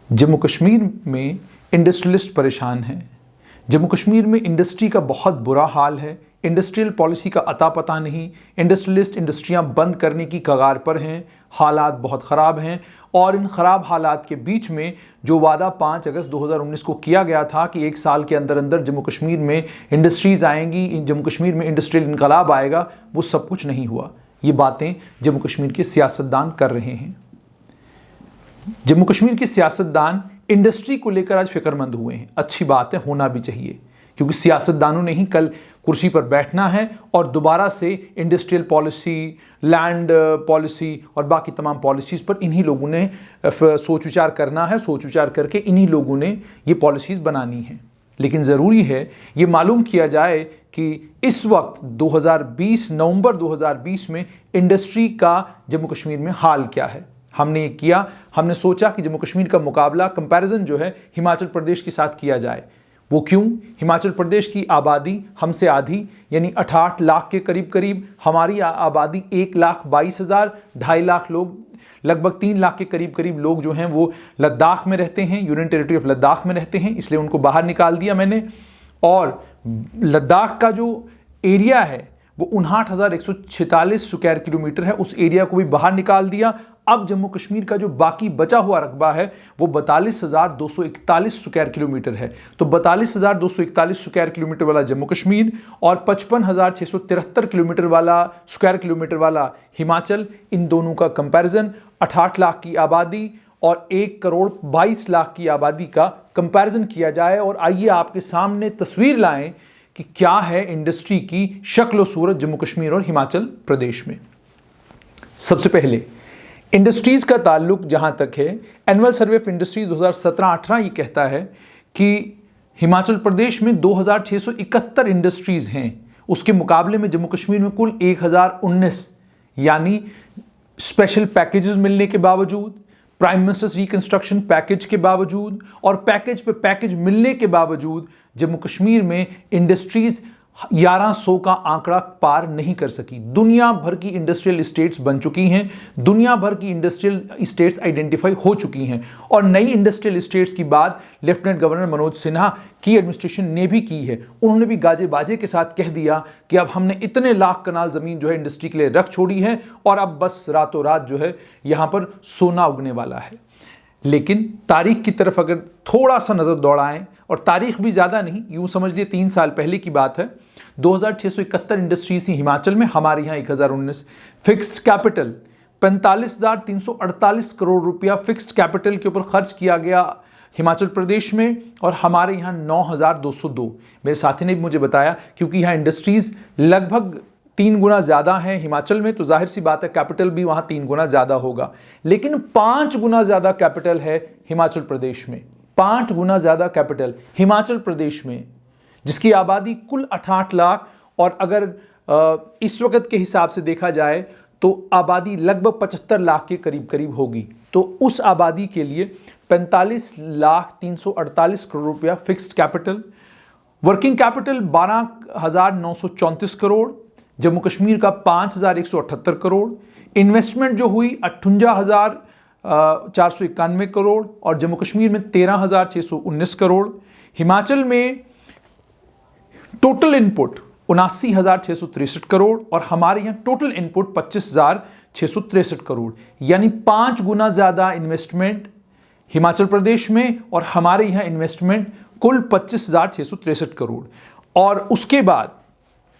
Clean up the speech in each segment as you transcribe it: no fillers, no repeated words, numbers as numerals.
जम्मू कश्मीर में इंडस्ट्रियलिस्ट परेशान हैं। जम्मू कश्मीर में इंडस्ट्री का बहुत बुरा हाल है। इंडस्ट्रियल पॉलिसी का अता पता नहीं। इंडस्ट्रियलिस्ट इंडस्ट्रियां बंद करने की कगार पर हैं। हालात बहुत ख़राब हैं और इन ख़राब हालात के बीच में जो वादा 5 अगस्त 2019 को किया गया था कि 1 साल के अंदर अंदर जम्मू कश्मीर में इंडस्ट्रीज़ आएंगी, जम्मू कश्मीर में इंडस्ट्रियल इनकलाब आएगा, वो सब कुछ नहीं हुआ। ये बातें जम्मू कश्मीर के सियासतदान कर रहे हैं। जम्मू कश्मीर के सियासतदान इंडस्ट्री को लेकर आज फिक्रमंद हुए हैं। अच्छी बात है, होना भी चाहिए, क्योंकि सियासतदानों ने ही कल कुर्सी पर बैठना है और दोबारा से इंडस्ट्रियल पॉलिसी, लैंड पॉलिसी और बाकी तमाम पॉलिसीज़ पर इन्हीं लोगों ने सोच विचार करना है। सोच विचार करके इन्हीं लोगों ने ये पॉलिसीज़ बनानी है। लेकिन ज़रूरी है ये मालूम किया जाए कि इस वक्त 2020 नवंबर 2020 में इंडस्ट्री का जम्मू कश्मीर में हाल क्या है। हमने ये किया, हमने सोचा कि जम्मू कश्मीर का मुकाबला, कंपैरिजन जो है हिमाचल प्रदेश के साथ किया जाए। वो क्यों? हिमाचल प्रदेश की आबादी हमसे आधी यानी 68 लाख के करीब करीब, हमारी आबादी 1,22,000, 2.5 लाख लोग, लगभग 3 लाख के करीब करीब लोग जो हैं वो लद्दाख में रहते हैं, यूनियन टेरिटरी ऑफ लद्दाख में रहते हैं, इसलिए उनको बाहर निकाल दिया मैंने। और लद्दाख का जो एरिया है वो 59,146 स्क्वायर किलोमीटर है, उस एरिया को भी बाहर निकाल दिया। अब जम्मू कश्मीर का जो बाकी बचा हुआ रकबा है वो 42,241 स्क्वायर किलोमीटर है। तो 42,241 स्क्वायर किलोमीटर वाला जम्मू कश्मीर और 55,673 किलोमीटर वाला स्क्वायर किलोमीटर वाला हिमाचल, इन दोनों का कंपैरिजन 68 लाख की आबादी और 1,22,00,000 की आबादी का कंपैरिजन किया जाए। और आइए आपके सामने तस्वीर लाएं कि क्या है इंडस्ट्री की शक्ल और सूरत जम्मू कश्मीर और हिमाचल प्रदेश में। सबसे पहले इंडस्ट्रीज का ताल्लुक जहां तक है, एनुअल सर्वे ऑफ इंडस्ट्रीज 2017-18 ये कहता है कि हिमाचल प्रदेश में 2,671 इंडस्ट्रीज हैं। उसके मुकाबले में जम्मू कश्मीर में कुल 1,019, यानी स्पेशल पैकेजेस मिलने के बावजूद, प्राइम मिनिस्टर्स रिकंस्ट्रक्शन पैकेज के बावजूद और पैकेज पे पैकेज मिलने के बावजूद जम्मू कश्मीर में इंडस्ट्रीज 1100 का आंकड़ा पार नहीं कर सकी। दुनिया भर की इंडस्ट्रियल स्टेट्स बन चुकी हैं, दुनिया भर की इंडस्ट्रियल स्टेट्स आइडेंटिफाई हो चुकी हैं और नई इंडस्ट्रियल स्टेट्स की बात लेफ्टिनेंट गवर्नर मनोज सिन्हा की एडमिनिस्ट्रेशन ने भी की है। उन्होंने भी गाजे बाजे के साथ कह दिया कि अब हमने इतने लाख कनाल जमीन जो है इंडस्ट्री के लिए रख छोड़ी है और अब बस रातों रात जो है यहां पर सोना उगने वाला है। लेकिन तारीख की तरफ अगर थोड़ा सा नजर दौड़ाएं, और तारीख भी ज्यादा नहीं, यूं समझ लिए 3 साल पहले की बात है, 2,671 इंडस्ट्रीज थी हिमाचल में, हमारे यहाँ 1,019। फिक्स्ड कैपिटल 45,348 करोड़ रुपया फिक्स्ड कैपिटल के ऊपर खर्च किया गया हिमाचल प्रदेश में और हमारे यहाँ 9,202। मेरे साथी ने भी मुझे बताया क्योंकि यहाँ इंडस्ट्रीज लगभग 3 गुना ज्यादा है हिमाचल में, तो जाहिर सी बात है कैपिटल भी वहां 3 गुना ज्यादा होगा। लेकिन 5 गुना ज्यादा कैपिटल है हिमाचल प्रदेश में, 5 गुना ज्यादा कैपिटल हिमाचल प्रदेश में, जिसकी आबादी कुल 68 लाख और अगर इस वक्त के हिसाब से देखा जाए तो आबादी लगभग 75 लाख के करीब करीब होगी। तो उस आबादी के लिए 45,348 करोड़ रुपया fixed capital, working capital 12,934 crore, Jammu Kashmir का 5,178 करोड़, इन्वेस्टमेंट जो हुई 58,491 करोड़ और जम्मू कश्मीर में 13,619 करोड़, हिमाचल में टोटल इनपुट 79,663 करोड़ और हमारे यहाँ टोटल इनपुट 25,663 करोड़, यानी 5 गुना ज्यादा इन्वेस्टमेंट हिमाचल प्रदेश में और हमारे यहाँ इन्वेस्टमेंट कुल 25,663 करोड़। और उसके बाद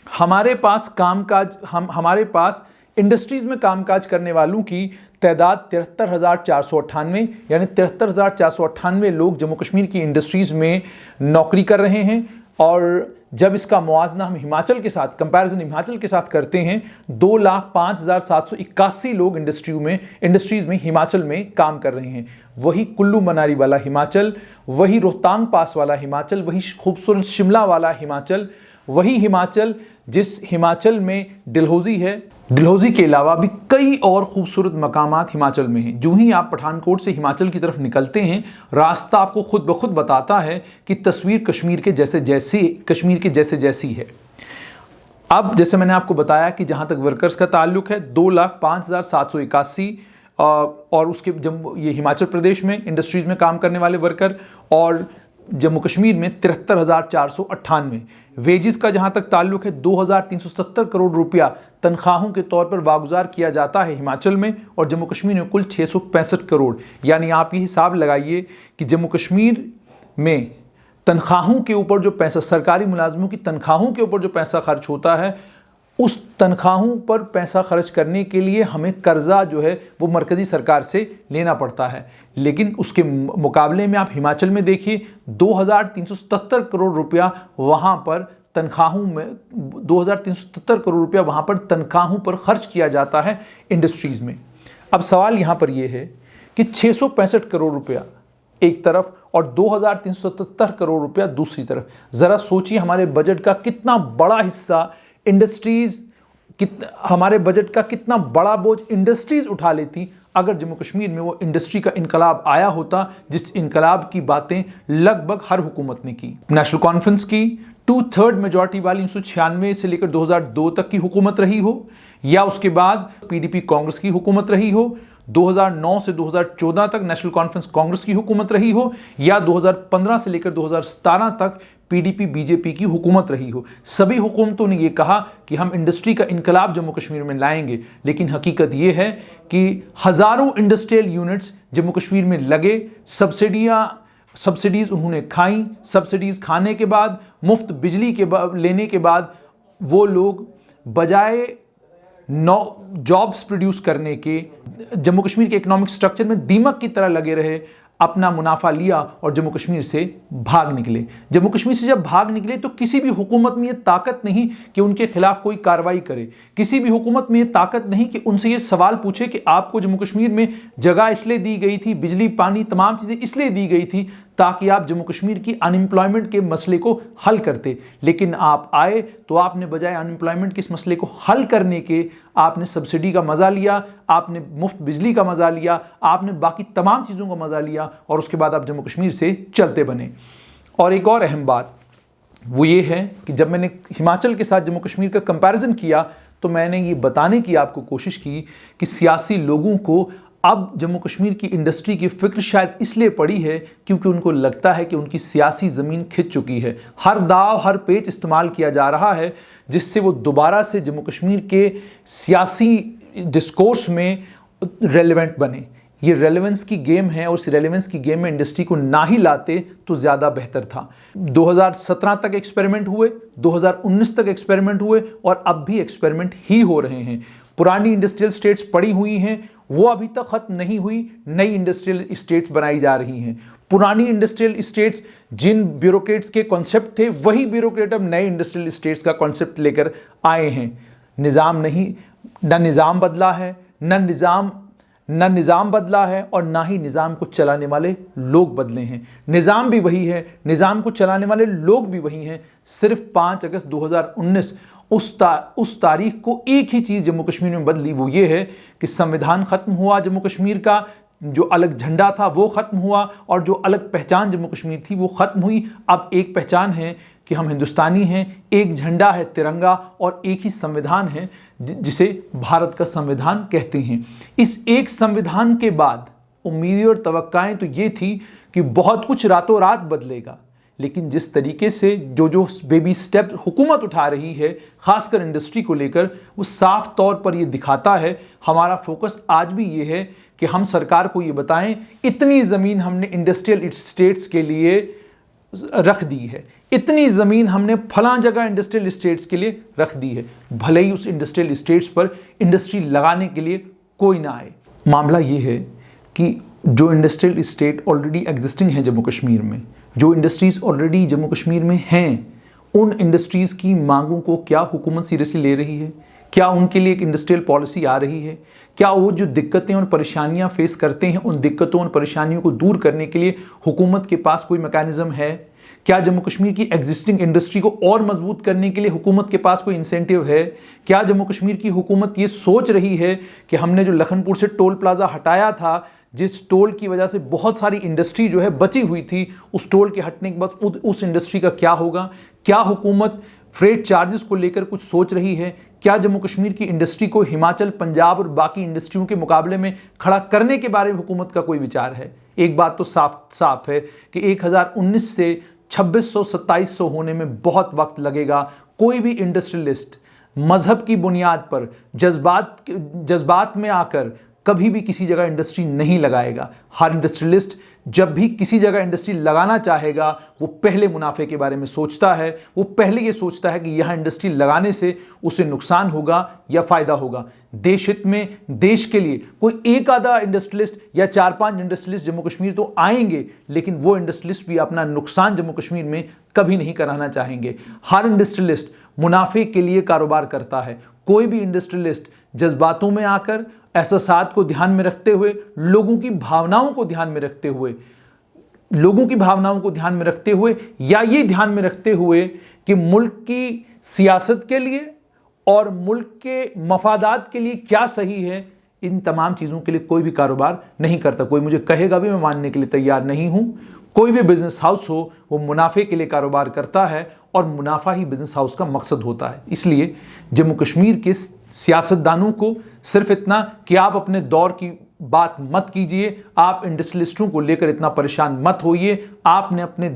हमारे पास कामकाज, हमारे पास इंडस्ट्रीज में कामकाज करने वालों की तादाद 73,498, यानी 73,498 लोग जम्मू कश्मीर की इंडस्ट्रीज में नौकरी कर रहे हैं। और जब इसका मुआवजा हम हिमाचल के साथ, कंपैरिजन हिमाचल के साथ करते हैं, 2,05,781 लोग इंडस्ट्रीज में हिमाचल में काम कर रहे हैं। वही कुल्लू मनाली वाला हिमाचल, वही रोहतांग पास वाला हिमाचल, वही खूबसूरत शिमला वाला हिमाचल, वही हिमाचल जिस हिमाचल में डलहौजी है। डलहौजी के अलावा भी कई और खूबसूरत मकामात हिमाचल में हैं। जो ही आप पठानकोट से हिमाचल की तरफ निकलते हैं, रास्ता आपको खुद ब खुद बताता है कि तस्वीर कश्मीर के जैसे जैसी है। अब जैसे मैंने आपको बताया कि जहां तक वर्कर्स का ताल्लुक है, 2,05,781 और उसके जब ये हिमाचल प्रदेश में इंडस्ट्रीज में काम करने वाले वर्कर, और जम्मू कश्मीर में 73,498। वेजिस का जहां तक ताल्लुक है 2,370 करोड़ रुपया तनख्वाहों के तौर पर वागुजार किया जाता है हिमाचल में, और जम्मू कश्मीर में कुल 665 करोड़। यानी आप ये हिसाब लगाइए कि जम्मू कश्मीर में तनख्वाहों के ऊपर जो पैसा, सरकारी मुलाजमों की तनख्वाहों के ऊपर जो पैसा खर्च होता है, उस तनख्वाहों पर पैसा खर्च करने के लिए हमें कर्जा जो है वो मरकज़ी सरकार से लेना पड़ता है। लेकिन उसके मुकाबले में आप हिमाचल में देखिए 2,377 करोड़ रुपया वहाँ पर तनख्वाहों में 2,377 करोड़ रुपया वहाँ पर तनख्वाहों पर खर्च किया जाता है इंडस्ट्रीज़ में। अब सवाल यहाँ पर यह है कि 665 करोड़ रुपया एक तरफ और 2,377 करोड़ रुपया दूसरी तरफ। ज़रा सोचिए हमारे बजट का कितना बड़ा हिस्सा इंडस्ट्रीज़, हमारे बजट का कितना बड़ा बोझ इंडस्ट्रीज़ उठा लेती अगर जम्मू कश्मीर में वो इंडस्ट्री का इनकलाब आया होता, जिस इनकलाब की बातें लगभग हर हुकूमत ने की। नेशनल कॉन्फ्रेंस की 2/3 मेजॉरिटी वाली 1996 से लेकर 2002 तक की हुकूमत रही हो, या उसके बाद पीडीपी कांग्रेस की हुकूमत रही हो, 2009 से 2014 तक नेशनल कॉन्फ्रेंस कांग्रेस की हुकूमत रही हो, या 2015 से लेकर 2017 तक पीडीपी बीजेपी की हुकूमत रही हो, सभी हुकूमतों ने यह कहा कि हम इंडस्ट्री का इनकलाब जम्मू कश्मीर में लाएंगे। लेकिन हकीकत यह है कि हज़ारों इंडस्ट्रियल यूनिट्स जम्मू कश्मीर में लगे, सब्सिडीज़ उन्होंने खाई, सब्सिडीज़ खाने के बाद, मुफ्त बिजली के लेने के बाद, वो लोग बजाय जॉब्स प्रोड्यूस करने के जम्मू कश्मीर के इकोनॉमिक स्ट्रक्चर में दीमक की तरह लगे रहे, अपना मुनाफा लिया और जम्मू कश्मीर से भाग निकले। जम्मू कश्मीर से जब भाग निकले तो किसी भी हुकूमत में ये ताकत नहीं कि उनके खिलाफ कोई कार्रवाई करे, किसी भी हुकूमत में ये ताकत नहीं कि उनसे ये सवाल पूछे कि आपको जम्मू कश्मीर में जगह इसलिए दी गई थी, बिजली पानी तमाम चीज़ें इसलिए दी गई थी ताकि आप जम्मू कश्मीर की अनएम्प्लॉयमेंट के मसले को हल करते। लेकिन आप आए तो आपने बजाय अनएम्प्लॉयमेंट के इस मसले को हल करने के आपने सब्सिडी का मज़ा लिया, आपने मुफ्त बिजली का मज़ा लिया, आपने बाकी तमाम चीज़ों का मज़ा लिया, और उसके बाद आप जम्मू कश्मीर से चलते बने। और एक और अहम बात वो ये है कि जब मैंने हिमाचल के साथ जम्मू कश्मीर का कंपैरिजन किया तो मैंने ये बताने की आपको कोशिश की कि सियासी लोगों को अब जम्मू कश्मीर की इंडस्ट्री की फिक्र शायद इसलिए पड़ी है क्योंकि उनको लगता है कि उनकी सियासी ज़मीन खिंच चुकी है। हर दाव हर पेच इस्तेमाल किया जा रहा है जिससे वो दोबारा से जम्मू कश्मीर के सियासी डिस्कोर्स में रेलेवेंट बने। ये रेलेवेंस की गेम है और इस रेलेवेंस की गेम में इंडस्ट्री को ना ही लाते तो ज़्यादा बेहतर था। 2017 तक एक्सपेरिमेंट हुए, 2019 तक एक्सपेरिमेंट हुए और अब भी एक्सपेरिमेंट ही हो रहे हैं। पुरानी इंडस्ट्रियल स्टेट्स पड़ी हुई हैं, वो अभी तक खत्म नहीं हुई, नई इंडस्ट्रियल स्टेट्स बनाई जा रही हैं। पुरानी इंडस्ट्रियल स्टेट्स जिन ब्यूरोक्रेट्स के कॉन्सेप्ट थे वही ब्यूरोक्रेट अब नए इंडस्ट्रियल स्टेट्स का कॉन्सेप्ट लेकर आए हैं। निज़ाम नहीं, न निज़ाम बदला है, न निज़ाम बदला है और ना ही निज़ाम को चलाने वाले लोग बदले हैं। निज़ाम भी वही है, निज़ाम को चलाने वाले लोग भी वही हैं। सिर्फ 5 अगस्त 2019 उस तारीख को एक ही चीज़ जम्मू कश्मीर में बदली, वो ये है कि संविधान ख़त्म हुआ, जम्मू कश्मीर का जो अलग झंडा था वो ख़त्म हुआ और जो अलग पहचान जम्मू कश्मीर थी वो ख़त्म हुई। अब एक पहचान है कि हम हिंदुस्तानी हैं, एक झंडा है तिरंगा और एक ही संविधान है जिसे भारत का संविधान कहते हैं। इस एक संविधान के बाद उम्मीदें और तवक्काएं तो ये थी कि बहुत कुछ रातों रात बदलेगा, लेकिन जिस तरीके से जो बेबी स्टेप हुकूमत उठा रही है खासकर इंडस्ट्री को लेकर, वो साफ तौर पर ये दिखाता है। हमारा फोकस आज भी ये है कि हम सरकार को ये बताएं इतनी ज़मीन हमने इंडस्ट्रियल स्टेट्स के लिए रख दी है, इतनी ज़मीन हमने फलां जगह इंडस्ट्रियल स्टेट्स के लिए रख दी है, भले ही उस इंडस्ट्रियल स्टेट्स पर इंडस्ट्री लगाने के लिए कोई ना आए। मामला ये है कि जो इंडस्ट्रियल स्टेट ऑलरेडी एग्जिस्टिंग है जम्मू कश्मीर में, जो इंडस्ट्रीज़ ऑलरेडी जम्मू कश्मीर में हैं, उन इंडस्ट्रीज़ की मांगों को क्या हुकूमत सीरियसली ले रही है? क्या उनके लिए एक इंडस्ट्रियल पॉलिसी आ रही है? क्या वो जो दिक्कतें और परेशानियां फेस करते हैं उन दिक्कतों और परेशानियों को दूर करने के लिए हुकूमत के पास कोई मैकेनिज्म है? क्या जम्मू कश्मीर की एग्जिस्टिंग इंडस्ट्री को और मजबूत करने के लिए हुकूमत के पास कोई इंसेंटिव है? क्या जम्मू कश्मीर की हुकूमत ये सोच रही है कि हमने जो लखनपुर से टोल प्लाजा हटाया था, जिस टोल की वजह से बहुत सारी इंडस्ट्री जो है बची हुई थी, उस टोल के हटने के बाद उस इंडस्ट्री का क्या होगा? क्या हुकूमत फ्रेट चार्जेस को लेकर कुछ सोच रही है? क्या जम्मू कश्मीर की इंडस्ट्री को हिमाचल, पंजाब और बाकी इंडस्ट्रियों के मुकाबले में खड़ा करने के बारे में हुकूमत का कोई विचार है? एक बात तो साफ है कि 1019 से 2600-2700 होने में बहुत वक्त लगेगा। कोई भी इंडस्ट्रियलिस्ट मजहब की बुनियाद पर जज्बात में आकर कभी भी किसी जगह इंडस्ट्री नहीं लगाएगा। हर इंडस्ट्रियलिस्ट जब भी किसी जगह इंडस्ट्री लगाना चाहेगा वो पहले मुनाफे के बारे में सोचता है। वो पहले ये सोचता है कि यहाँ इंडस्ट्री लगाने से उसे नुकसान होगा या फायदा होगा। देश हित में, देश के लिए कोई एक आधा इंडस्ट्रियलिस्ट या 4-5 इंडस्ट्रियलिस्ट जम्मू कश्मीर तो आएंगे, लेकिन वो इंडस्ट्रियलिस्ट भी अपना नुकसान जम्मू कश्मीर में कभी नहीं कराना चाहेंगे। हर इंडस्ट्रियलिस्ट मुनाफे के लिए कारोबार करता है। कोई भी इंडस्ट्रियलिस्ट जज्बातों में आकर, एहसासात को ध्यान में रखते हुए, लोगों की भावनाओं को ध्यान में रखते हुए या ये ध्यान में रखते हुए कि मुल्क की सियासत के लिए और मुल्क के मफादात के लिए क्या सही है, इन तमाम चीज़ों के लिए कोई भी कारोबार नहीं करता। कोई मुझे कहेगा भी, मैं मानने के लिए तैयार नहीं हूं। कोई भी बिजनेस हाउस हो वो मुनाफे के लिए कारोबार करता है और मुनाफा ही बिजनेस हाउस का मकसद होता है। इसलिए जम्मू कश्मीर के सियासतदानों को सिर्फ इतना कि आप अपने दौर की बात मत कीजिए, आप इंडस्ट्रियलिस्टों को लेकर इतना परेशान मत होइए। आपने अपने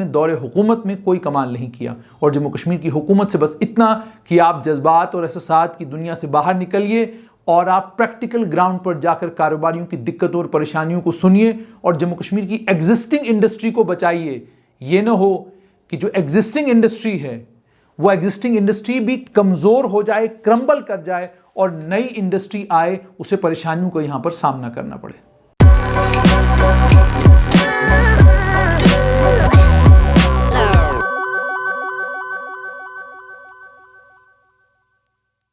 दौरे हुकूमत में कोई कमाल नहीं किया और जम्मू कश्मीर की हुकूमत से बस इतना कि आप जज्बात और एहसासात की दुनिया से बाहर निकलिए और आप प्रैक्टिकल ग्राउंड पर जाकर कारोबारियों की दिक्कतों और परेशानियों को सुनिए और जम्मू कश्मीर की एग्जिस्टिंग इंडस्ट्री को बचाइए। ये ना हो कि जो एग्जिस्टिंग इंडस्ट्री है वो एग्जिस्टिंग इंडस्ट्री भी कमजोर हो जाए, क्रम्बल कर जाए और नई इंडस्ट्री आए, उसे परेशानियों को यहां पर सामना करना पड़े।